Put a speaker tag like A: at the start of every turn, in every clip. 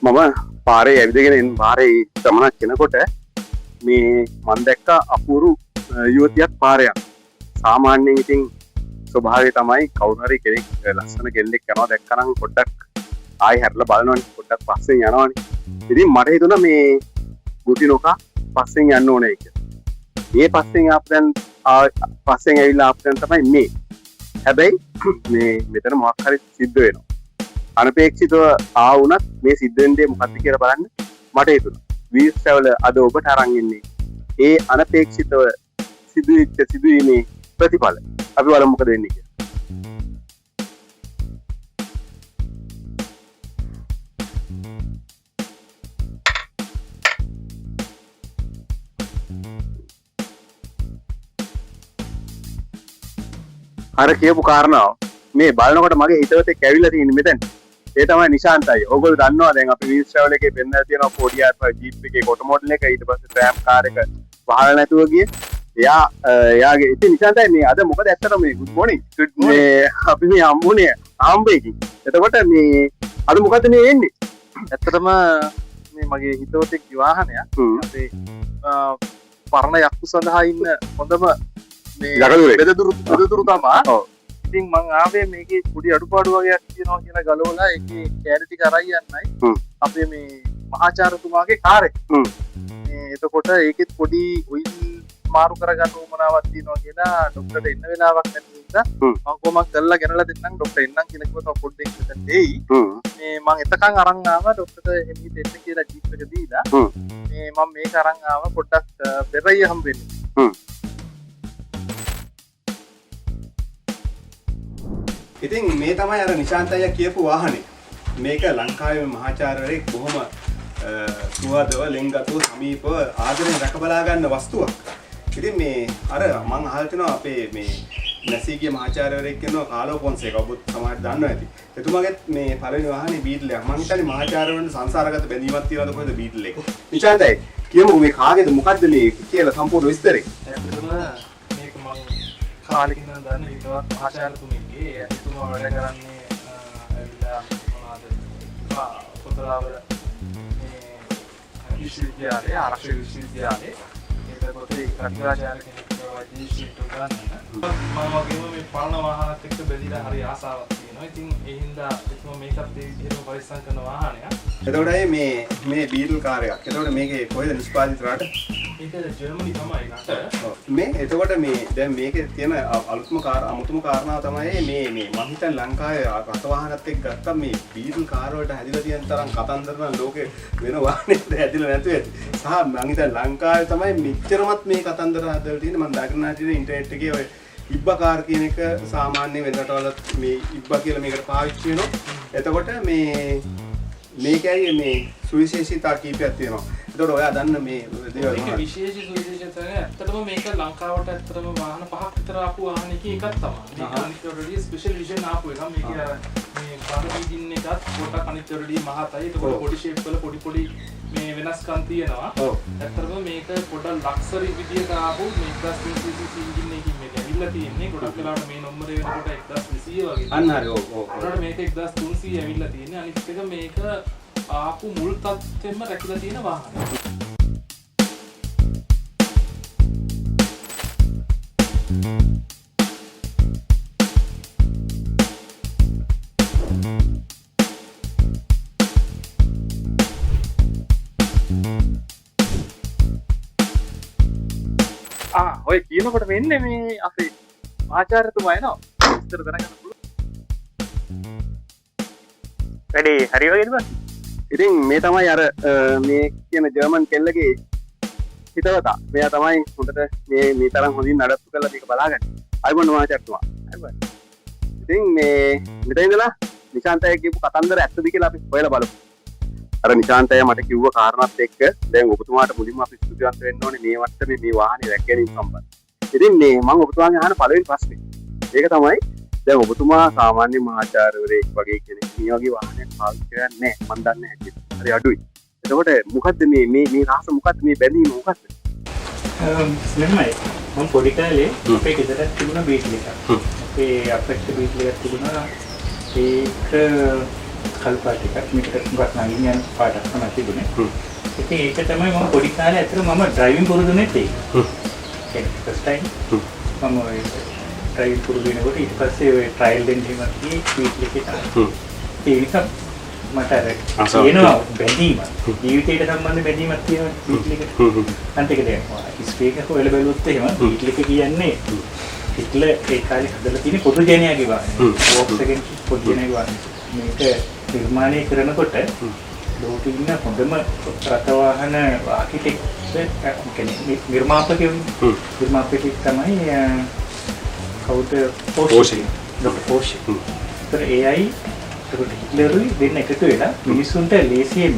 A: මම පාරේ ඇවිදගෙන පාරේ ගමනක් කෙනකොට මේ මන් දැක්ක අපූරු යුවතියක් පාරයක්. සාමාන්‍යයෙන් ඉතින් ස්වභාවය තමයි කවුරු හරි කෙනෙක් ලස්සන කෙල්ලෙක් යනවා දැක්කනම් පොඩ්ඩක් ආයි හැරලා බලනවනේ, පොඩ්ඩක් පස්සෙන් යනවනේ. ඉතින් මට හිතුණා මේ ගුටි නොකා පස්සෙන් යන්න ඕනේ කියලා. මේ පස්සෙන් ආපදන් පස්සෙන් ඇවිල්ලා ආපදන් තමයි මේ. හැබැයි මේ මෙතන මොකක් හරි සිද්ධ වෙනවා. අනපේක්ෂිතව ආවුණත් මේ සිද්ධ වෙන දේ මොකක්ද කියලා බලන්න මට හිතුණා. වීල්ස් ට්‍රැවලර් අද ඔබට අරන් ඉන්නේ ඒ අනපේක්ෂිතව සිදුවෙච්ච සිදුවීමේ ප්‍රතිඵල. අපි බලමු මොකද වෙන්නේ කියලා. අර කියපු කාරණාව මේ බලනකොට මගේ හිතවතෙක් ඇවිල්ලා තියෙන මෙතන. ඒ තමයි නිශාන්තයි. ඕගොල්ලෝ දන්නවා දැන් අපි වීල්ස් ට්‍රැවල් එකේ පෙන්නලා තියෙනවා පොඩියාත් ජීප් එකේ කොට මොඩල් එක, ඊට පස්සේ ට්‍රෑම් කාර් එක වහලා නැතුව ගියේ. එයාගේ ඉතින් නිශාන්තයි මේ අද මොකද ඇත්තටම මේ good morning. මේ අපි මේ හම්බුනේ ආම්බේකින්. එතකොට මේ අද මොකද මේ වෙන්නේ?
B: ඇත්තටම මේ මගේ හිතවතෙක්ගේ වාහනයක් අපේ පරණ යක්කු සඳහා ඉන්න හොඳම මේ බෙදදුරු තමා. ඉතින් මං ආවේ මේකේ පොඩි අඩුපාඩු වගේක් තියෙනවා කියලා ගලවලා ඒකේ කැරටි ටික අරන් යන්නයි අපේ මේ මහාචාර්යතුමාගේ කාර් එක. මේ එතකොට ඒකෙත් පොඩි ඔයිල් මාරු කරගන්න උවමනාවක් තියෙනවා කියලා ડોක්ටර්ට එන්න වෙලාවක් නැති නිසා මම කොහොමද කරලා ගෙනලා දෙන්නම් ડોක්ටර් එන්නම් කියලා කිව්වා. තව පොඩ්ඩක් විතර දෙයි. මේ මං එතකන් අරන් ආවා ડોක්ටර්ට එමිට එන්න කියලා ජීප් එක දීලා. මේ මම මේක අරන් ආවා පොඩ්ඩක් පෙරයිය හම්බෙන්නේ.
C: ඉතින් මේ තමයි අර නිශාන්ත අයියා කියපු වාහනේ. මේක ලංකාවේ මහාචාර්යවරයෙක් බොහොම සුවදව ලෙන්ගතව සමීපව ආදරෙන් රැක බලා ගන්න වස්තුවක්. ඉතින් මේ අර මම අහලා තිනවා අපේ මේ නැසීගේ මහාචාර්යවරයෙක් කියනවා කාලෝ පොන්සේක ඔබත් සමහරට දන්නවා ඇති. එතුමාගෙත් මේ පළවෙනි වාහනේ බීටල් එක. මම හිතන්නේ මහාචාර්යවරුන් සංසාරගත බැඳීමක් තියනද කොහෙද බීටල් එක.
A: නිශාන්තයි කියමු මේ කාගේද මොකද්ද මේ කියලා සම්පූර්ණ විස්තරේ.
B: ඇත්තටම මේක මම කාලෙක ඉඳන් දන්න හිතවත් මහාචාර්යතුමෙක්ගේ එතුමා වැඩ කරන්නේ ඇවිල්ලා මොනවාද කොතරාවල මේ විශ්වවිද්‍යාලයේ ආරක්ෂක විශ්වවිද්‍යාලයේ ඒකට ඒ කර්මචාරය කෙනෙක් වෛද්‍යශීලට ගන්න. මම වගේම මේ පරණ වාහනත් එක්ක බැඳිලා හරි ආසාවක් තියෙනවා. ඉතින් ඒ හින්දා එතුමා මේකත් ඒ විදිහටම පරිස්සම් කරන වාහනයක්.
C: එතකොට මේ බීටල් කාර් එකක්. එතකොට මේකේ කොහෙද නිෂ්පාදිත රට?
B: ඒක ජර්මනි තමයි රට.
C: මේ එතකොට මේ දැන් මේකේ තියෙන අමුතුම කාරණාව තමයි මේ මම හිතන්නේ ලංකාවේ රට වාහනත් එක්ක ගත්තම මේ බීටල් කාර් වලට හැදිලා තියෙන තරම් කතන්දර නම් ලෝකේ වෙන වාහනෙත් හැදිලා නැතුව ඇති. සහ මම හිතන්නේ ලංකාවේ තමයි මෙච්චරමත් මේ කතන්දර හදලා තියෙන්නේ. මම දකිනා තියෙන ඉන්ටර්නෙට් එකේ ඔය ඉබ්බා කාර් කියන එක සාමාන්‍ය වෙන රටවල මේ ඉබ්බා කියලා මේකට පාවිච්චි වෙනවා. එතකොට මේකයි මේ සුවිශේෂීතා කීපයක් තියෙනවා. එතකොට ඔයා දන්න මේ දේවල්
B: මේක විශේෂී සුවිශේෂීතාවය ඇත්තටම මේක ලංකාවට ඇත්තටම වාහන පහක් විතර ආපු වාහනකේ එකක් තමයි. මේක අනිත් වලදී ස්පෙෂල් විෂන් ආපු එක. මේක මේ පාරමීඩින් එකත් පොඩක් අනිත් වලදී මහතයි. ඒක පොඩි ෂේප් වල පොඩි මේ වෙනස්කම් තියෙනවා. ඇත්තටම මේක පොඩක් ලක්සරි විදියට ආපු මේ 1300cc එන්ජින් එකකින් මේක ඇවිල්ලා තියෙන්නේ. ගොඩක් වෙලාවට මේ නම්බරේ වෙනකොට 1200 වගේ.
C: අන්න හරි. ඔව්.
B: ඒකට මේක 1300 ඇවිල්ලා තියෙන්නේ. අනිත් එක මේක ආපු මුල් තත්ත්වෙම රැකිලා තියෙන වාහනයක්. ඔය කියනකොට වෙන්නේ මේ අපේ ආචාර්යතුමා එනවා. විස්තර දැනගන්න පුළුවන්.
A: වැඩේ හරි වගේද බං? ඉතින් මේ තමයි අර මේ කියන ජර්මන් කෙල්ලගේ හිතවතා. මෙයා තමයි හොඳට මේ තරම් හොඳින් නඩත්තු කරලා මේක බලාගන්නේ. අයිබෝන් මහාචාර්යතුමා. අයිබෝන්. ඉතින් මේ මෙතන ඉඳලා නිශාන්තය කියපු කතන්දර ඇත්තද කියලා අපි හොයලා බලමු. අර නිශාන්තය මට කිව්ව කාරණාත් එක්ක දැන් ඔබතුමාට මුලින්ම අපි ස්තුතිවන්ත වෙන්න ඕනේ මේ වත්තේ මේ වාහනේ රැකගැනීම සම්බන්ධ. ඉතින් මේ මම ඔබතුමාගෙන් අහන පළවෙනි ප්‍රශ්නේ. ඒක තමයි දැන් ඔබතුමා සාමාන්‍ය මහාචාර්යවරයෙක් වගේ කෙනෙක් මේ වගේ වාහනයක් පාවිච්චි කරන්නේ නැහැ. මම දන්නේ නැහැ. හරි අඩුයි. එතකොට මොකද්ද මේ රහස මොකද්ද මේ බැඳීම මොකද්ද?
D: මෙහෙමයි. මම පොඩි කාලේ අපේ ගෙදරට තිබුණ බීටල් එකක්. අපේ අපෙක්ට බීටල් එකක් තිබුණා. ඒක කළු පාට එකක් මේකට ගොඩක් නගින්න යන පාටක් තමයි තිබුණේ. ඉතින් ඒක තමයි මම පොඩි කාලේ ඇත්තට මම ඩ්‍රයිවිං පුරුදුනෙත් ඒක. ඒක ෆස්ට් ටයිම් මම ඩ්‍රයිවිං පුරුදු වෙනකොට ඊට පස්සේ ඔය ට්‍රයිල් දෙන්න හිමත් ගියේ ස්පීඩ් ලිමිට් එකට. ඒක මට අර කියනවා බැඳීමක්. ජීවිතයට සම්බන්ධ බැඳීමක් තියෙනවා ස්පීඩ් ලිමිට් එකට. අන්තික දෙයක් හිස්ටරි එක හොයලා බලුවොත් එහෙම ස්පීඩ් ලිමිට් කියන්නේ හිට්ලර් ඒ කාලේ හදලා තියෙන පොදු ජනයාගේ වාහනේ. වොක්ස්වැගන් පොදු ජනයාගේ වාහනේ. මේක නිර්මාණය කරනකොට ලෝකෙ ඉන්න හොඳම රථ වාහන ආකිටෙක්චර් කියන්නේ නිර්මාපකයෙක් තමයි කවුද පෝෂේ. ડોક્ટર පෝෂේ. ඒතර AI ඒකට හිට්ලරුයි දෙන්න එකතු වෙලා මිනිස්සුන්ට ලේසියෙන්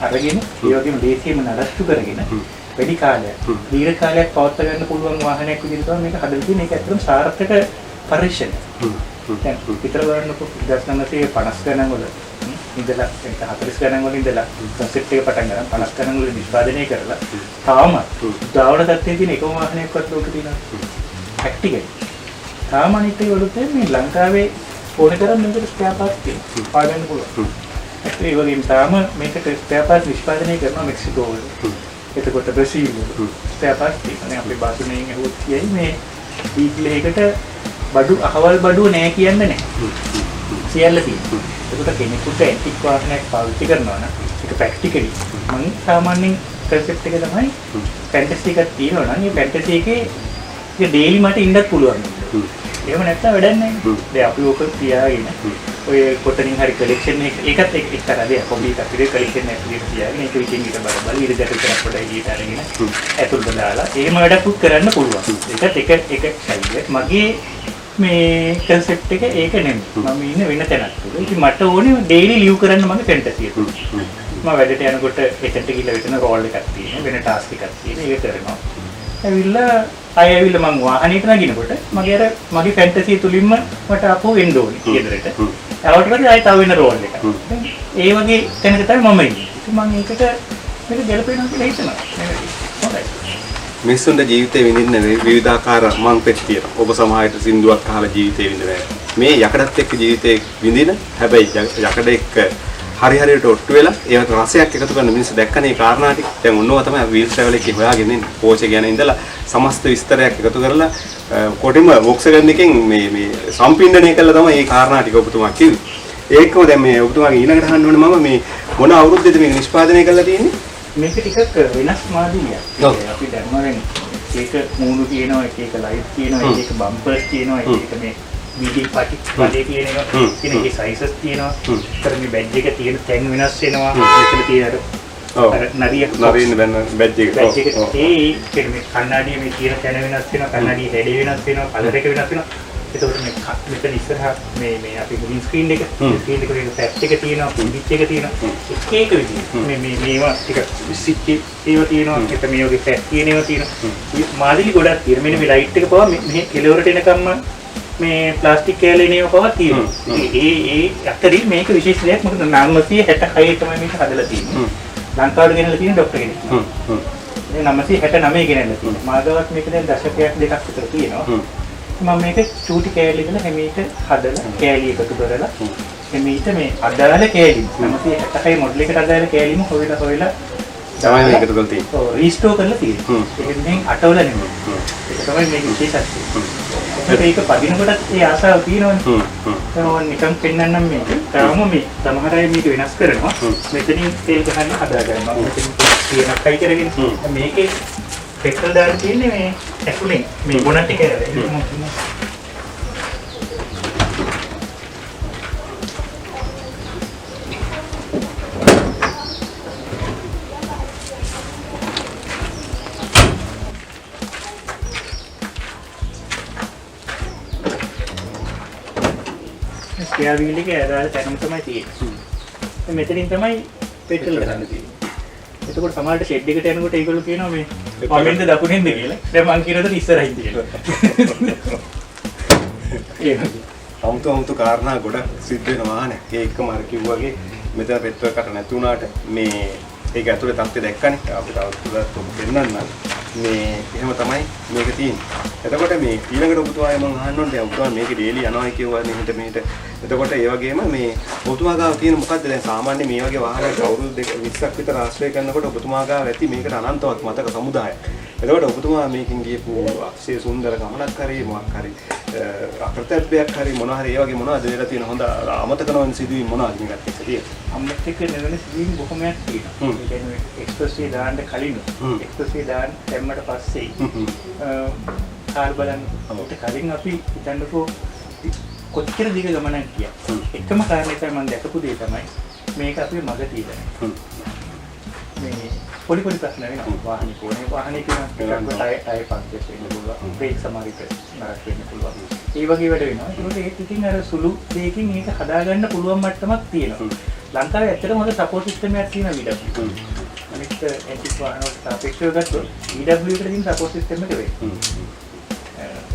D: අරගෙන ඒ වගේම ලේසියෙන්ම නඩත්තු කරගෙන වැඩි කාලයක් දීර්ඝ කාලයක් පවත්වා ගන්න පුළුවන් වාහනයක් විදිහට තමයි මේක හදලා තියෙන්නේ. ඒක ඇත්තටම සාර්ථක පරීක්ෂණයක්. දැන් විතර බලන්නකො 1950 ගණන් වල ඉඳලා 40 ගණන් වල ඉඳලා කන්සෙප්ට් එක පටන් ගන්න 50 ගණන් වල නිෂ්පාදනය කරලා තාම උදාවන තත්ත්වයේ තියෙන එකම වාහනයක්වත් ලෝකෙ තියෙනවා. ප්‍රැක්ටිකලි. තාම අනිත් ඒ වලට මේ ලංකාවේ ඕන තරම් මේකට ස්පෙයා පාර්ට්ස් තියෙනවා. පාගන්න පුළුවන්. ඒ වගේම තාම මේකට ස්පෙයා පාර්ට්ස් නිෂ්පාදනය කරනවා මෙක්සිකෝ වල. එතකොට බ්‍රසීල් වල ස්පෙයා පාර්ට්ස් තියෙනවා. අපි බාසුනෙන් ඇහුවොත් කියයි මේ වීක්ලි එකට බඩු අහවල් බඩුව නෑ කියන්නේ නෑ. සියල්ල තියෙනවා. එතකොට කෙනෙකුට ඇන්ටික් වාහනයක් පාවිච්චි කරනවා නම් ඒක ප්‍රැක්ටිකලි මම සාමාන්‍යයෙන් කන්සෙප්ට් එක තමයි ෆැන්ටසි එකක් තියෙනවා නම් මේ ෆැන්ටසි එකේ ඒක ඩේලි මට ඉන්නත් පුළුවන්. එහෙම නැත්නම් වැඩක් නැහැ. දැන් අපි ඕක තියාගෙන ඔය කොතනින් හරි කලෙක්ෂන් එකත් එක්තරා දෙයක්. කොම්බි එකක් විදිහට කලෙක්ෂන් එකක් විදිහට තියාගෙන ඒක විසින් ඊට බල ඉරිදට විතරක් පොඩ්ඩක් එළියට අරගෙන ඇතුළට දාලා එහෙම වැඩක් කරන්න පුළුවන්. ඒකත් එක සයිඩ් මගේ මේ කන්සෙප්ට් එක ඒක නෙමෙයි. මම ඉන්නේ වෙන තැනක් තුල. ඉතින් මට ඕනේ ඩේලි ලිව් කරන්න මගේ ෆැන්ටසි එක. මම වැඩට යනකොට එතනට ගිහලා වෙන රෝල් එකක් තියෙනවා. වෙන ටාස්ක් එකක් තියෙනවා. ඒක කරනවා. ඇවිල්ලා ඇවිල්ලා මං වාහනේට නගිනකොට මගේ අර මගේ ෆැන්ටසි තුලින්ම මට අපෝ වෙන්න ඕනේ ගෙදරට. ආවට පස්සේ ආයෙ තව වෙන රෝල් එකක්. ඒ වගේ තැනක තමයි මම ඉන්නේ. ඉතින් මම ඒකට මේක ගැලපෙනවා කියලා හිතනවා. හොඳයි.
C: මිනිස්සුන්ගේ ජීවිතේ විඳින්න විවිධාකාර මං පෙත් තියෙනවා. ඔබ සමාජයට සින්දුවක් අහලා ජීවිතේ විඳිනවා. මේ යකඩත් එක්ක ජීවිතේ විඳින හැබැයි යකඩ එක්ක හරියට ඔට්ටු වෙලා ඒකට රසයක් එකතු කරන මිනිස්සු දැක්කනේ ඒ කාරණා ටික. දැන් ඔන්නවා තමයි වීල් ට්‍රැවල් එකේ හොයාගෙන ඉන්නේ. පෝෂේ ගැන ඉඳලා සමස්ත විස්තරයක් එකතු කරලා කොටිම වොක්ස්වැගන් එකෙන් මේ සම්පින්ඩණය කළා තමයි මේ කාරණා ටික ඔබතුමා කිව්වේ. ඒකම දැන් මේ ඔබතුමාගේ ඊළඟට අහන්න ඕනේ මම මේ මොන අවුරුද්දේද මේක නිෂ්පාදනය කරලා තියෙන්නේ?
D: මේක ටිකක් වෙනස් මාදිලියක්. අපි දැන් ඒක මූණු තියෙනවා, එක ලයිට් තියෙනවා, එක බම්පර්ස් තියෙනවා, එක මේ මීඩියම් පාටි වගේ තියෙනවා. ඉතින් ඒ සයිසස් තියෙනවා. ඒතර මේ බැජ් එක තියෙන තැන් වෙනස් වෙනවා. මෙතන තියෙන අර නරියන
C: බැජ් එක.
D: ඒ කියන්නේ කන්නඩියේ මේ තියෙන තැන වෙනස් වෙනවා, කන්නඩියේ හැඩය වෙනස් වෙනවා, කලර් එක වෙනස් වෙනවා. එතකොට මේ මෙතන ඉස්සරහා මේ අපි මුලින් ස්ක්‍රීන් එක වල ටැප් එක තියෙනවා, පිච් එක තියෙනවා. එක විදිහට මේවා ටික ස්විච් ඒවා තියෙනවා. එතන මේ වගේ ටැප් තියෙන ඒවා තියෙනවා. මාදිලි ගොඩක් තියෙනවා. මෙන්න මේ ලයිට් එක පවා මේ කෙලවරට එනකම්ම මේ ප්ලාස්ටික් කෑල්ලේ නේව පවා තියෙනවා. ඒ අතරින් මේක විශේෂ දෙයක්. මොකද 966 තමයි මේක හදලා තියෙන්නේ. ලංකාවට ගෙනල්ලා තියෙන ડોක්ටර් කෙනෙක්. මේ 969 ගෙනල්ලා තියෙනවා. මාගවත් මේක දැන් දශකයක් දෙකක් විතර තියෙනවා. මම මේක චූටි කෑලි ඉඳලා හැමීට හදලා කෑලි එකතු කරලා හැමීට මේ අදාළ කෑලි 966 මොඩල් එකට අදාළ කෑලිම හොයලා
C: තමයි මේක එකතු කරලා තියෙන්නේ.
D: ඔව් රීස්ටෝර් කරලා තියෙන්නේ. ඒකෙන් අටවල නෙමෙයි. ඒක තමයි මේක විශේෂත්වය. ඒක පදිනකොටත් ඒ ආසාව තියෙනවනේ. ඒක නිකන් පෙන්නන්නම් මේක. තාම මේ සමහර අය මේක වෙනස් කරනවා. මෙතනින් තෙල් ගහන්න හදා ගන්නවා. මෙතනින් තියෙනකයි කරගෙන මේකේ පෙට්‍රල් දාලා තියෙන්නේ මේ ඇතුලෙන් මේ බොනට් එක ඇරලා. ස්පෙයා වීල් එක ඇරලා තැනම තමයි තියෙන්නේ. මෙතනින් තමයි පෙට්‍රල් ගහන්න තියෙන්නේ. එතකොට සමහරට ෂෙඩ් එකට යනකොට ඒගොල්ලෝ කියනවා මේ වමෙන්ද දකුණෙන්ද කියලා. දැන් මං කියනකොට ඉස්සරහින් තියෙනවා.
C: අමුතු කාරණා ගොඩක් සිද්ධ වෙනවා වාහනේ. ඒ එක්කම අර කිව්වාගේ මෙතන පෙට්‍රල් කට නැති වුණාට මේ ඒක ඇතුලේ තත්ත්වය දැක්කනේ. අපිට අවුරුද්දක් පෙන්නන්න. මේ එහෙම තමයි මේක තියෙන්නේ. එතකොට මේ ඊළඟට ඔබතුමාගේ මම අහන්න ඕනේ දැන් ඔබතුමා මේක ඩේලි යනවා කියවනේ මෙහෙට. එතකොට ඒ වගේම මේ ඔබතුමා ගාව තියෙන මොකද්ද දැන් සාමාන්‍ය මේ වගේ වාහනයක් අවුරුදු 20ක් විතර ආශ්‍රය කරනකොට ඔබතුමා ගාව ඇති මේකට අනන්තවත් මතක සමුදායක්. එතකොට ඔබතුමා මේකෙන් ගියපු අක්ෂය සුන්දර ගමනක් හරි මොකක් හරි අප්‍රත්‍යක්ෂයක් හරි මොනවා හරි ඒ වගේ මොනවද දෙලා තියෙන හොඳ අමතක නොවන සිදුවීම් මොනවද මේකත් එක්ක තියෙන්නේ?
D: අමතක නෙවෙයි සිදුවීම් බොහොමයක් තියෙනවා. ඒ කියන්නේ එක්ස්ප්‍රස් වේ දාන්න කලින් එක්ස්ප්‍රස් වේ දාන්න දැම්මට පස්සේ කාර් බලන්න ඔකට කලින් අපි හිතන්නකෝ කොච්චර දිග ගමනක් ගියා. එකම කාරණේ තමයි මම දැකපු දේ තමයි මේක අපේ මග තියෙන්නේ. මේ පොඩි ප්‍රශ්න වෙනවා. වාහනේ කොනේ වාහනේ කියන ටයර් පන්චර් වෙන්න පුළුවන්. බ්‍රේක් සමාරිත නරක වෙන්න පුළුවන්. ඒ වගේ වැඩ වෙනවා. ඒකට ඉතින් අර සුළු දෙයකින් මේක හදාගන්න පුළුවන් මට්ටමක් තියෙනවා. ලංකාවේ ඇත්තටම හොඳ සපෝට් සිස්ටම් එකක් තියෙනවා VW. අනිත් එන්ටික් වාහන වලට සාපේක්ෂව ගත්තොත් VW එකට තියෙන සපෝට් සිස්ටම් එක වෙයි.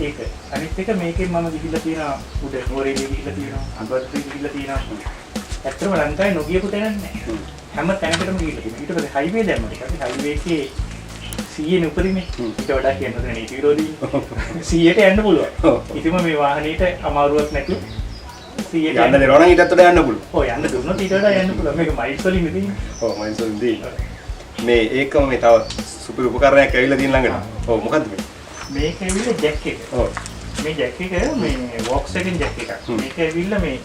D: ඒක අනිත් එක මේකෙන් මම ගිහිල්ලා තියෙනවා උඩ නෝරේලිය ගිහිල්ලා තියෙනවා අඟවත්‍රි ගිහිල්ලා තියෙනවා. ඇත්තටම ලංකාවේ නොගියපු තැනක් නැහැ. හැම තැනකටම ගිහිල්ලා තියෙනවා. ඊට පස්සේ හයිවේ දැම්මම අපි හයිවේ එකේ 100 උපරිමේ ඊට වඩා කියන්න දෙන්නේ නීති විරෝධී 100ට යන්න පුළුවන්. ඉතින් මේ වාහනේට අමාරුවක් නැතුව 100ට
C: යන්න දෙනවා නම් ඊටත් වඩා යන්න පුළුවන්.
D: ඔව් යන්න දුන්නොත් ඊට වඩා යන්න පුළුවන්. මේක මයිල්ස් වලින් නෙදී.
C: ඔව් මයිල්ස් වලින් දී. මේ ඒකම මේ තව සුපිරි උපකරණයක් ඇවිල්ලා තියෙන ළඟට. ඔව් මොකද්ද මේ?
D: මේක ඇවිල්ලා ජැක් එක.
C: ඔව්.
D: මේ ජැක් එක මේ Volkswagen ජැක් එකක්. මේක ඇවිල්ලා මේ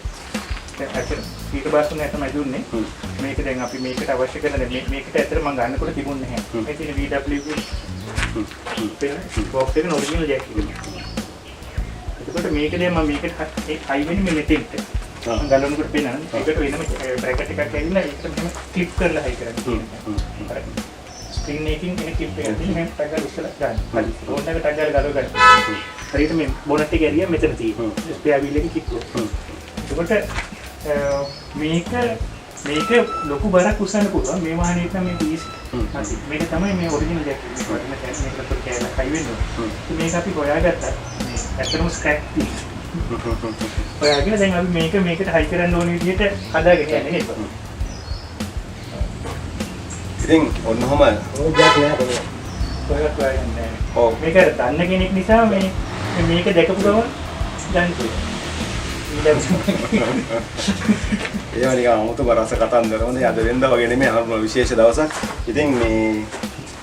D: ඇත්තට ඊට පස්සේ තමයි දුන්නේ. මේක දැන් අපි මේකට අවශ්‍ය කරන මේකට ඇත්තට මම ගන්නකොට තිබුණේ නැහැ. මේ තියෙන VW Volkswagen ඔරිජිනල් ජැක් එක. එතකොට මේක දැන් මම මේකට ඒ හයි වෙන්නේ මේ මෙතෙන්ට. මම ගලවනකොට පේනවා. ඒකට වෙනම බ්‍රැකට් එකක් ඇවිල්ලා ඒකට මෙහෙම ක්ලිප් කරලා හයි කරන්නේ. ස්ක්‍රීන් එකකින් කෙනෙක් ක්ලිප් එකක් දෙන්න මම ටැග් එක ඉස්සලා ගන්න. හරි. ෆෝන් එකට ටැග් එක ගලව ගන්න. හරියට මේ බොනට් එක ඇරියා මෙතන තියෙනවා. ස්පෙයා වීල් එකේ ක්ලිප් කරනවා. එතකොට මේක ලොකු බරක් උස්සන්න පුළුවන්. මේ වාහනේ තමයි මේ DC. හරි. මේක තමයි මේ ඔරිජිනල් ජැක් එක. ඔරිජිනල් ජැක් එකකට කෑල්ල හයි වෙනවා. මේක අපි හොයාගත්තා. මේ ඇත්තටම ස්ක්‍රැච් තියෙනවා. හොයාගෙන දැන් අපි මේකට හයි කරන්න ඕන විදිහට හදාගෙන යන්නේ නේද?
C: ඉතින් ඔන්නෝම
D: ඔයගොල්ලෝ කියන්නේ.
C: ඔව්.
D: මේක දන්න කෙනෙක් නිසා මේක දැකපු ගමන් දැන්
C: ඒවා නිකන් 아무තු රස කතන්දර හොඳයි. අද වෙනදා වගේ නෙමෙයි අනුම විශේෂ දවසක්. ඉතින් මේ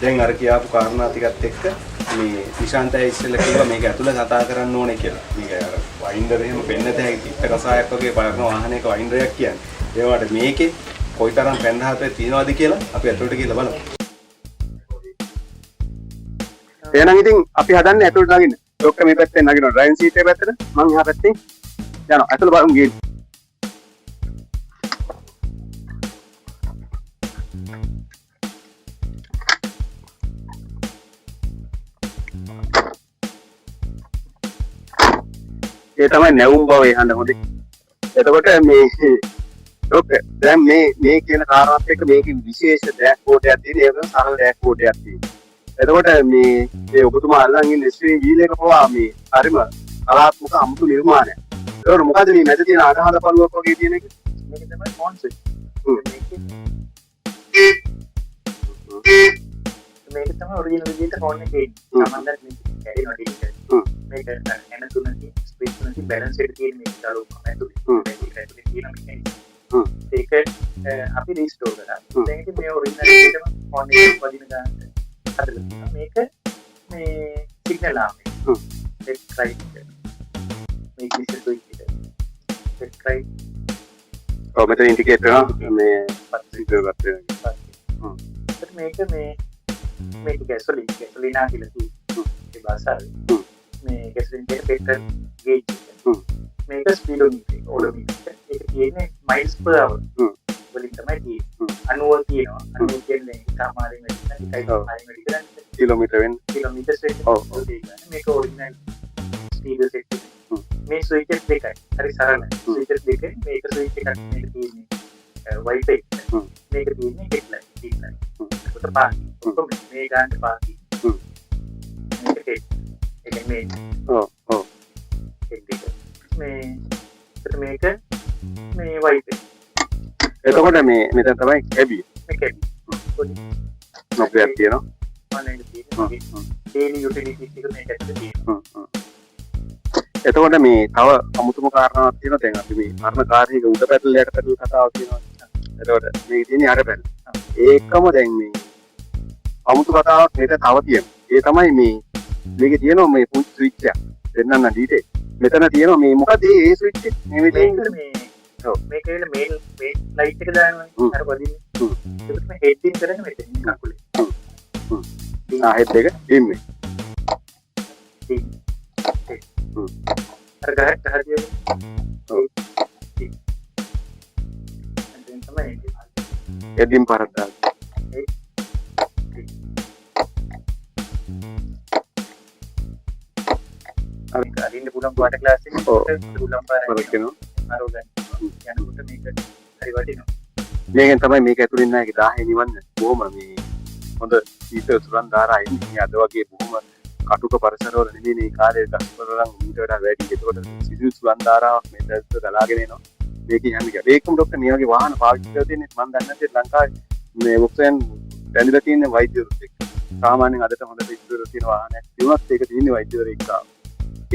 C: දැන් අර කියාපු කාරණා ටිකත් එක්ක මේ නිශාන්තය ඉස්සෙල්ලා කිව්වා මේක ඇතුළේ කතා කරන්න ඕනේ කියලා. මේක අර වයින්ඩර් එහෙම පෙන්න තැයි පිට රසායක් වගේ බලන වාහනයක වයින්ඩරයක් කියන්නේ. ඒ වුණාට මේකේ කොයිතරම් පැන්හතේ තියනවද කියලා අපි ඇතුළට ගිහලා බලමු.
A: එහෙනම් ඉතින් අපි හදන්නේ ඇතුළට නගින්න. ඔක්කොම මේ පැත්තෙන් නගිනවා ඩ්‍රයිවිං සීට් එක පැත්තට. මම එහා පැත්තෙන් යනවා. ඇතුළ බලමු ගිහින්. ඒ තමයි නැවුම් බව එහන්න හොඳයි. එතකොට මේ ඔක දැන් මේ කියන කාරණාත් එක්ක මේකේ විශේෂ ඩෑෂ්බෝඩ් එකක් තියෙන. ඒක සරල ඩෑෂ්බෝඩ් එකක් තියෙනවා. එතකොට මේ ඔබතුමා අල්ලන් ඉන්න ස්ක්‍රීන් වීල් එක පවා මේ හරිම කලාත්මක අමුතු නිර්මාණයක්. ඒකට මොකද මේ මැද තියෙන අගහඳ පළුවක් වගේ තියෙන එක?
B: මේක තමයි කොන්සෙප්ට්. මේක තමයි ඔරිජිනල් විදිහට ෆෝන් එකේ සම්බන්ධයක් මේක කැඩෙනවා ඩිජිටල්. මේක එන තුනකින් ස්පීඩ් තුනකින් බැලන්ස් එක තියෙන මේක දාලා ඇතුලේ ඇතුලේ තියෙන මෙකැනිසම්. ඒක අපි රීස්ටෝර් කරා. දැන් ඉතින් මේ ඔරිජිනල් විදිහටම ෆෝන් එකේ වදින ගන්න හදලා තියෙනවා. මේක මේ සිග්නල් ආවේ. ඒක රයිට් මේක ඉස්සෙල්ලා ඉතින් ඒක රයිට්
A: ඔව් මෙතන ඉන්ඩිකේටර් මේ පස්සේ ගත්තා.
B: මේක මේක ගැසොලින් ගැසොලිනා කියලා තියෙනවා. ඒ භාෂාවේ. මේ ගැසොලින් කියන පෙට්‍රල් ගේජ් එක. මේක ස්පීඩෝමීටර් ඕඩෝමීටර්. ඒක තියෙන්නේ මයිල්ස් per hour. වලින් තමයි තියෙන්නේ. 90 තියෙනවා. 90 කියන්නේ සාමාන්‍යයෙන් වෙන්න 1.5 කරන්නේ.
A: කිලෝමීටර් වෙන්න.
B: Kilometre set. ඔව්. මේක ඔරිජිනල් ස්පීඩ් සෙට්. මේ ස්විචස් දෙකයි. හරි සරලයි. ස්විචස් දෙකයි මේක ස්විච් එකක් මේක තියෙන්නේ. වයිෆයි. මේක තියෙන්නේ හෙඩ්ලයිට්. හෙඩ්ලයිට්. පාර්කින්. ඔක්කොම මේ ගන්න පාර්කින්. මේක ඒක මේ
A: ඔව්.
B: මේක මේ වයිෆයි.
A: එතකොට මේ මෙතන තමයි කැබි.
B: මේ කැබි.
A: නොබ්බයක් තියෙනවා.
B: මම
D: daily utilities එක මේක ඇතුලේ තියෙනවා.
A: එතකොට මේ තව අමුතුම කාරණාවක් තියෙනවා. දැන් අපි මේ මරණ කාර්යයක උඩ පැටල යට පැටල කතාවක් තියෙනවා. එතකොට මේ තියෙන්නේ අර පැටල. ඒකම දැන් මේ අමුතු කතාවක් මෙතන තව තියෙනවා. ඒ තමයි මේකේ තියෙනවා මේ පුංචි ස්විච් එකක්. දෙන්නන්න ඩීටේල්. මෙතන තියෙනවා මේ මොකද මේ ස්විච් එක මේ විදිහට
D: මේ මේක ඇවිල්ලා මේල් ලයිට් එක දානවා අර පදින්නේ. ඒකට මේ හෙඩ් ඉන් කරන්නේ මෙතන කකුලේ.
A: හෙඩ් එක ඉන්නේ.
D: අර ගහට හරියට තමයි
A: එදින් පරද්දා
D: අරින්න පුළුවන් වාටර් ක්ලාස් එකේ පුළුවන්
A: කරකිනවා.
D: ආරෝගන යනකොට මේක හරි වටිනවා.
A: මේකෙන් තමයි මේක ඇතුලින් නැහැ 10 නිවන්න. බොහොම මේ හොඳ සීතල සුරන් ධාරා ඉන්නේ. අද වගේ බොහොම කටුක පරිසරවල නෙමෙයි මේ කාලේ ගස්වලන් ඊට වඩා වැඩි. ඒකකොට සිසිල් සුරන් ධාරාවක් මේ දැස්ස ගලාගෙන එනවා. මේක යන්නේ කියලා. ඒකම ડોක්ටර් මේ වගේ වාහන පාවිච්චි කරලා තියෙන්නේ මම දන්නේ නැති ලංකාවේ මේ ඔක්සෙන් දැනලා තියෙන වෛද්‍යවරුත් එක්ක. සාමාන්‍යයෙන් අදට හොඳ විද්‍යවරු තියෙන වාහනයක් තියුණත් ඒක තියෙන්නේ වෛද්‍යවරයෙක් ආව.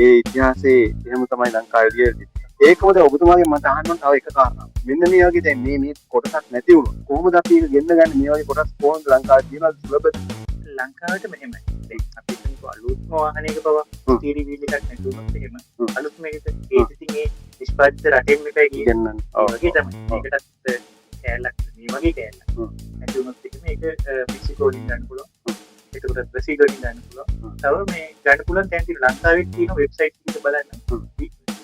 A: ඒ ඉතිහාසයේ එහෙම තමයි ලංකාවේ ලියන්නේ. ඒකමද ඔබතුමාගෙන් මට අහන්න තව එක කාරණාවක්. මෙන්න මේ වගේ දැන් මේ කොටසක් නැති වුණොත් කොහොමද අපි ඒක ගෙන්න ගන්න මේ වගේ කොටස් කොහොමද ලංකාවේ තියෙනවා සුලභද?
D: ලංකාවට මෙහෙමයි. දැන් අපි හිතමු අලුත්ම වාහනයක පවා ස්ටීරින් වීල් එකක් නැති වුණොත් එහෙම අලුත්ම එකක ඒක ඉතින් ඒ නිෂ්පාදිත රටෙන් මේකයි කියන්නේ. ඔව් වගේ තමයි. ඒකටත් කෑල්ලක් මේ වගේ කෑල්ලක්. නැති වුණොත් එහෙම ඒක මෙක්සිකෝ වලින් ගන්න පුළුවන්. ඒකට බ්‍රසීල් වලින් ගන්න පුළුවන්. තව මේ ගන්න පුළුවන් දැන් තියෙන ලංකාවේ තියෙන වෙබ්සයිට් එක බලන්න.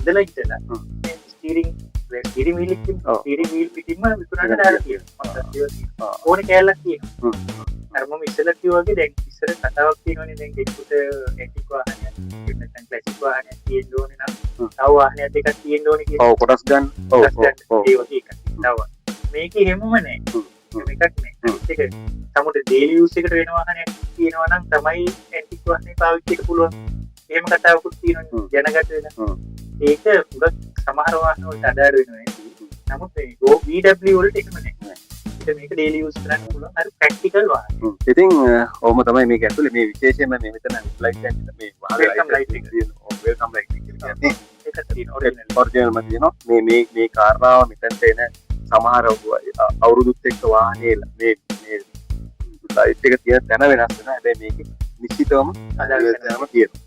D: ඉඳලා මේ ස්ටීරින් වීල් එකකින් ස්ටීරින් වීල් පිටින්ම විකුණන්න දාලා තියෙනවා. ඕනේ කෑල්ලක් තියෙනවා. අර මම ඉස්සෙල්ලා කිව්වා වගේ දැන් ඉස්සර කතාවක් තියෙනවනේ දැන් කෙනෙකුට ඇන්ටික් වාහනයක් නැත්නම් ක්ලාසික් වාහනයක් තියෙන්න ඕනේ නම් තව වාහනයක් දෙකක් තියෙන්න ඕනේ කියලා.
A: ඔව් කොටස් ගන්න. ඔව්
D: ඒ වගේ එකක්. තව මේකේ හැමම නැහැ. මේකක් නෑ. ඒක සමුද ඩේලි යූස් එකට වෙන වාහනයක් තියෙනවා නම් තමයි ඇන්ටික් වාහනේ පාවිච්චි කරන්න පුළුවන්. එහෙම කතාවකුත් තියෙනවා දැනගත වෙන. ඒක පුරක් සමහර වාහන වලට අදාළ වෙනවා. නමුත් මේ VW වලට එකම නෑ. මේක ඩේලි යූස් කරන්න පුළුවන් අර ප්‍රැක්ටිකල් වාහන.
A: ඉතින් ඔහොම තමයි මේක ඇතුලේ මේ විශේෂයෙන්ම මේ මෙතන ලයිට් එකක් මේ
D: වෙල්කම් ලයිට් එක
A: තියෙනවා. වෙල්කම් ලයිට් එක කියන්නේ
D: ඒක තියෙන ඔරිජිනල්
A: ඔරිජිනල්ම තියෙනවා. මේ කාරණාව මෙතනට එන සමහර අවුරුදුත් එක්ක වාහනේ මේ ලයිට් එක තියෙන තැන වෙනස් වෙනවා. හැබැයි මේකේ නිශ්චිතවම අදාළම තියෙනවා.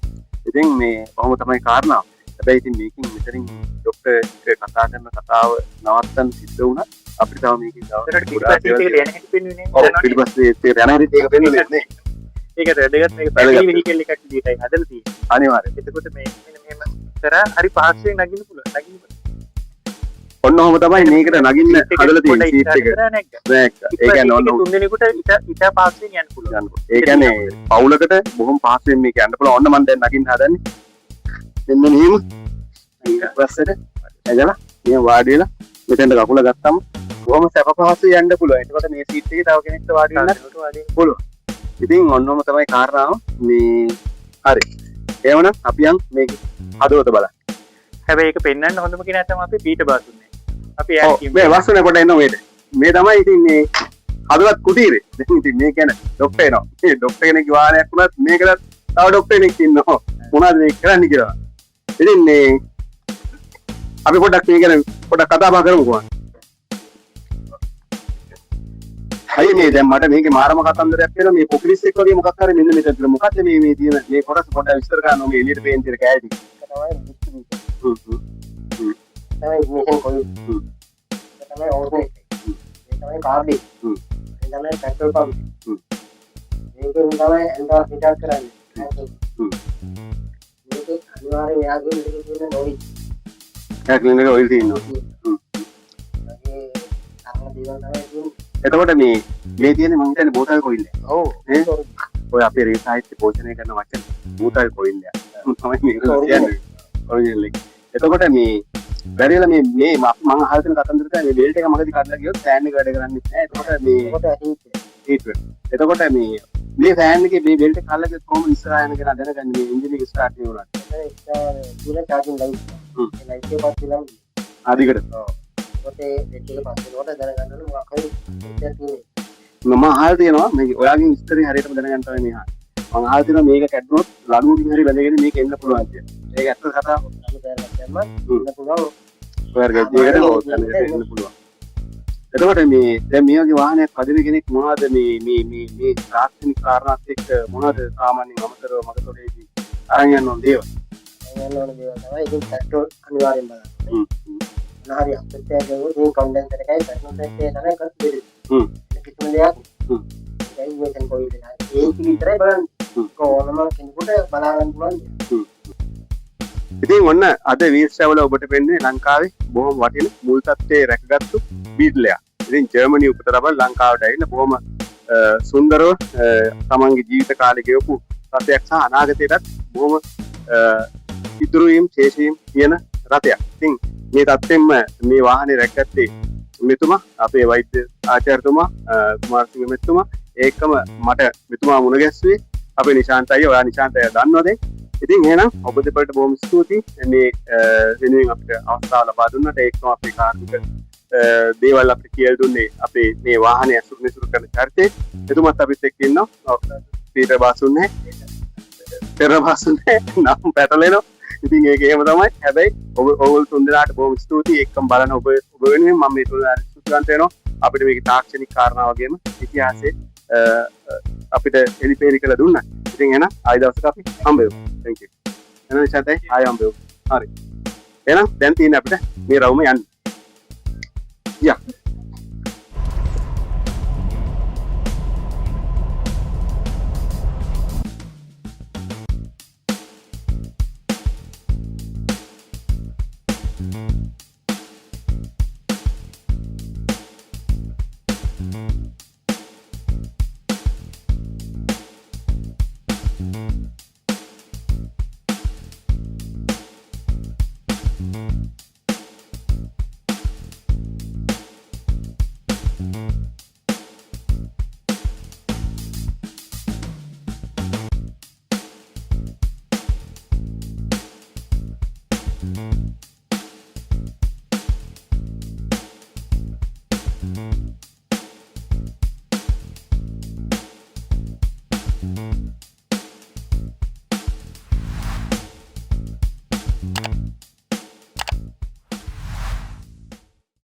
A: ඉතින් මේ කොහොම තමයි කාරණාව. හැබැයි ඉතින් මේකෙන් මෙතනින් ડોක්ටර් කතා කරන කතාව නවත්තන්න සිද්ධ වුණා. අපිට තව මේකේ
D: දවසකට පිටිපස්සේ යන හැටි පෙන්වන්නේ
A: නැහැ. ඔව් පිටිපස්සේ යන හැටි ඒක පෙන්වන්නේ නැහැ.
D: ඒක වැදගත් මේක පැටලි වෙහිකල් එකක් දිහායි හදලා තියෙන්නේ.
A: අනිවාර්යයෙන්.
D: එතකොට මේ මෙහෙම කරා හරි පහසුවෙන් නගින්න පුළුවන්.
A: ඔන්න ඔහොම තමයි මේකට නගින්න හදලා තියෙන්නේ සීට් එක. ඒ කියන්නේ ඔන්න
D: තුන් දිනෙකට ඉතා පහසුවෙන් යන්න පුළුවන්.
A: ඒ කියන්නේ පවුලකට බොහොම පහසුවෙන් මේක යන්න පුළුවන්. ඔන්න මම දැන් නගින්න හදන්නේ. මෙන්න මෙහෙම. ඊපස්සට ඇදලා මේ වාඩි වෙලා මෙතෙන්ට කකුල ගත්තම බොහොම සැප පහසුවෙන් යන්න පුළුවන්. එතකොට මේ සීට් එකේ තව කෙනෙක්ට වාඩි වෙන්න පුළුවන්. ඉතින් ඔන්නෝම තමයි කාරණාව. මේ හරි. එහෙනම් අපි යන් මේක හදවත බලන්න.
D: හැබැයි ඒක පෙන්වන්න හොඳම කෙනා තමයි අපි පීට බාතුන්නේ. අපි
A: මේ වස්සනේ කොට එන්න මේට. මේ තමයි ඉතින් මේ හදවත් කුටීරේ. දැන් ඉතින් මේ කියන්නේ ડોක්ටර් එනවා. මේ ડોක්ටර් කෙනෙක්ගේ වාහනයක් වුණත් මේකටත් තව ડોක්ටර් කෙනෙක් ඉන්නවා. මොනවද මේ කරන්නේ කියලා. ඉතින් මේ අපි පොඩ්ඩක් මේ ගැන පොඩ්ඩක් කතා බහ කරමුකෝ. අය මේ දැන් මට මේකේ මාරම කතන්දරයක් වෙනවා. මේ පොකිලිස් එක්ක වගේ මොකක් හරි මෙන්න මෙතන තියෙන මොකක්ද මේ තියෙන මේ කොටස් පොඩ්ඩක් විස්තර කරන්න මේ එළියට පේන තියෙන කෑලි.
E: තමයි ඉග්නිෂන් කොයිල්. තමයි ඕටෝ එක. මේ තමයි කාර්බන්. මේ තමයි පෙට්‍රල් පම්ප්. මේකෙන් තමයි එන්ඩෝස් රිචාර්ජ් කරන්නේ. මේක අනිවාර්යයෙන් යාගේ මේකේ තියෙන ඔයිල්.
A: යාගේ ඔයිල් තියෙනවා.
E: ඒ අරන දේවල් තමයි තියෙන්නේ.
A: එතකොට මේ තියෙන්නේ මම හිතන්නේ බෝතල් කොයිල් එක.
E: ඔව්.
A: ඔය අපේ රේ සාහිත්‍ය පෝෂණය කරන වචන බෝතල් කොයිල් එක. තමයි මේක කියන්නේ. ඔරිජිනල් එක. එතකොට මේ බැරිලා මේ මම අහලා තියෙන කතන්දර තමයි මේ බෙල්ට් එක මගදී කඩලා ගියොත් ෆෑන් එක වැඩ කරන්නේ නැහැ. එතකොට මේ හීට් එතකොට මේ ෆෑන් එකේ මේ බෙල්ට් එක කඩලා ගියොත් කොහොමද ඉස්සරහා යන කෙනා දැනගන්නේ මේ එන්ජින් එක ස්ටාර්ට් වෙනවා.
E: ඒක චාර්ජින් ලයිට්. ඒ ලයිට් එක පස්සේ ළඟ.
A: ආදිකට.
E: ඔව්. ඒකට බෙල්ට් එක පස්සේ නෝට දැනගන්න ඕනේ මොකක් හරි ඉස්සර තියෙන්නේ.
A: මම අහලා තියෙනවා මේ ඔයාගෙන් විස්තරي හරියටම දැනගන්න තමයි මේ අහන්නේ. මම අහලා තියෙනවා මේක කැඩුනොත් ලණුවකින් හරි බැඳගෙන මේක එන්න පුළුවන් කියලා. ඒක ඇත්ත කතාව.
E: පුළුවන්
A: ඔයාලගේ ජීවිතේට එන්න පුළුවන්. එතකොට මේ දැන් මේ වගේ වාහනයක් පදින කෙනෙක් මොනවද මේ තාක්ෂණික කාරණාත් එක්ක මොනවද සාමාන්‍යයෙන් අමතරව මගතොලේදී අරන් යන්න ඕන දේවල්?
E: යන්න ඕන දේවල් තමයි ඉතින් පෙට්‍රෝල් අනිවාර්යෙන් බලන්න. මොනවාරි අපිට මේ කන්ඩෙන්සර් එකයි පෙට්‍රෝල් එකේ තමයි කරන්නේ. කිසිම දෙයක් ඉන්ජෙක්ෂන් කොයි දෙයක් ඒක විතරයි බලන්න. කොහොමද කෙනෙකුට බලන්න පුළුවන්.
A: ඉතින් ඔන්න අද වීල්ස්ටවල ඔබට පෙන්වන්නේ ලංකාවේ බොහොම වටින මුල් තත්ත්වයේ රැකගත්තු බීට්ලයක්. ඉතින් ජර්මනි උපත ලබන ලංකාවට ඇවිල්ලා බොහොම සුන්දරව තමන්ගේ ජීවිත කාලය ගෙවපු රථයක් සහ අනාගතයටත් බොහොම ඉදිරි වීම ශේෂීම් කියන රථයක්. ඉතින් මේ තත්ත්වෙම මේ වාහනේ රැකගත්තේ මෙතුමා අපේ වෛද්‍ය ආචාර්යතුමා කුමාරසිංහ මෙතුමා ඒකම මට මෙතුමා මුණ ගැස්සුවේ අපේ නිශාන්ත අයියා. ඔයා නිශාන්ත අයියා දන්නවද? ඉතින් එහෙනම් ඔබ දෙපළට බොහොම ස්තුතියි මේ වෙනුවෙන් අපිට අවස්ථාව ලබා දුන්නට. ඒකම අපේ කාර්මික දේවල් අපිට කියලා දුන්නේ අපේ මේ වාහනේ අසුරු නිසුරු කරන චරිතේ. එතුමත් අපිත් එක්ක ඉන්නවා. පීටර් බාසුන්නේ නම් පැටලෙනවා. ඉතින් ඒක එහෙම තමයි. හැබැයි ඔයගොල්ලෝ තුන්දෙනාට බොහොම ස්තුතියි. එක්කම බලන ඔබ වෙනුවෙන් මම මේ තුන්දෙනාට ස්තුතිවන්ත වෙනවා. අපිට මේක තාක්ෂණික කාරණා වගේම ඉතිහාසයේ අපිට එලිපෙලි කළ දුන්නා. ඉතින් එහෙනම් ආයි දවසක අපි හම්බෙමු. thank you. එහෙනම් ඉතින් ආයි හම්බෙමු. හරි. එහෙනම් දැන් තියෙන්නේ අපිට මේ රවුම යන්න. Yeah.